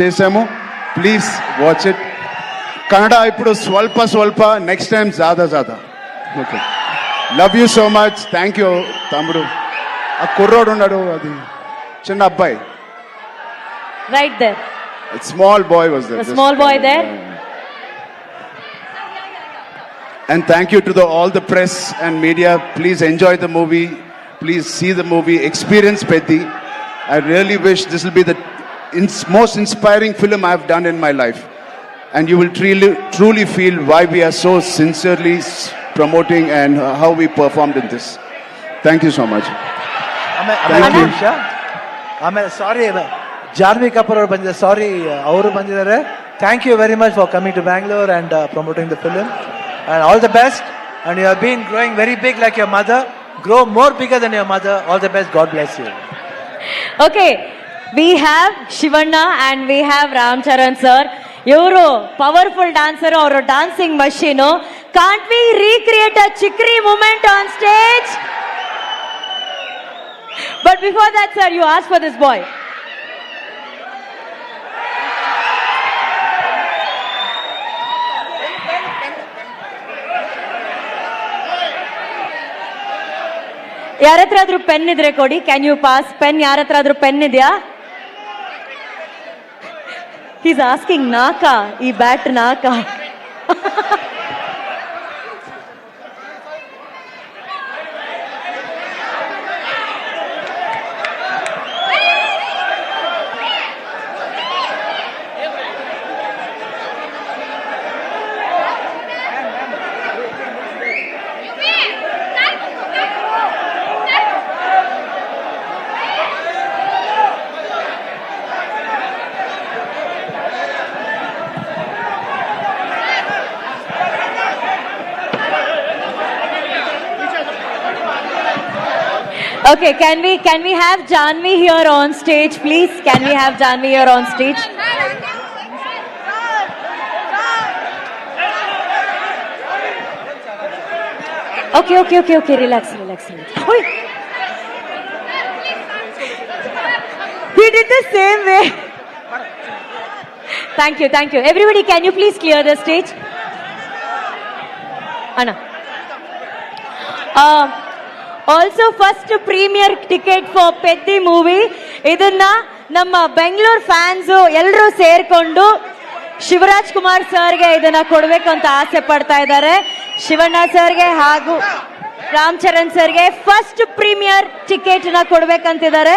చేసాము. Please watch it. Kannada ఇప్పుడు స్వల్ప స్వల్ప, నెక్స్ట్ టైం జాదా జాదా. Okay, love you so much. Thank you తమ్ముడు. ఆ కుర్రోడు ఉన్నాడు, అది చిన్న అబ్బాయి, Right there. Small boy was there. The small boy there. And thank you to all the press and media. Please enjoy the movie. Please see the movie. Experience Pethi. I really wish this will be the most inspiring film I have done in my life. And you will truly feel why we are so sincerely promoting and how we performed in this. Thank you so much. ಆಮೇಲೆ ಸಾರಿ, ಜಾನ್ವಿ ಕಪೂರ್ ಅವರು ಬಂದಿದ್ದಾರೆ. Sorry, ಅವರು ಬಂದಿದ್ದಾರೆ. Thank you very much for coming to Bangalore and promoting the film. And all the best. And you have been growing very big like your mother. Grow more bigger than your mother. All the best. God bless you. Okay, we have Shivanna and we have Ramcharan sir. Euro powerful dancer or a dancing machine. Can't we recreate a chikri moment on stage? But before that, sir, you asked for this boy. ಯಾರತ್ರ ಆದ್ರೂ pen ಇದ್ರೆ ಕೊಡಿ. Can you pass pen? ಯಾರತ್ರ ಆದ್ರೂ pen ಇದೆಯಾ? Is asking ನಾಕ, ಈ bat ನಾಕ. Okay, can we have Janvi here on stage, please? Can we have Janvi here on stage? Okay. Relax. Oi. He did the same way. Thank you. Everybody, can you please clear the stage? Anna. Also first premiere ticket for Peddi movie. ಇದನ್ನ ನಮ್ಮ Bengaluru fans ಎಲ್ಲರೂ ಸೇರ್ಕೊಂಡು ಶಿವರಾಜ್ ಕುಮಾರ್ ಸರ್ಗೆ ಇದನ್ನ ಕೊಡ್ಬೇಕು ಅಂತ ಆಸೆ ಪಡ್ತಾ ಇದ್ದಾರೆ. ಶಿವಣ್ಣ ಸರ್ಗೆ ಹಾಗೂ ರಾಮ್ ಚರಣ್ ಸರ್ಗೆ ಫಸ್ಟ್ ಪ್ರೀಮಿಯರ್ ಟಿಕೆಟ್ ನ ಕೊಡ್ಬೇಕಂತಿದ್ದಾರೆ.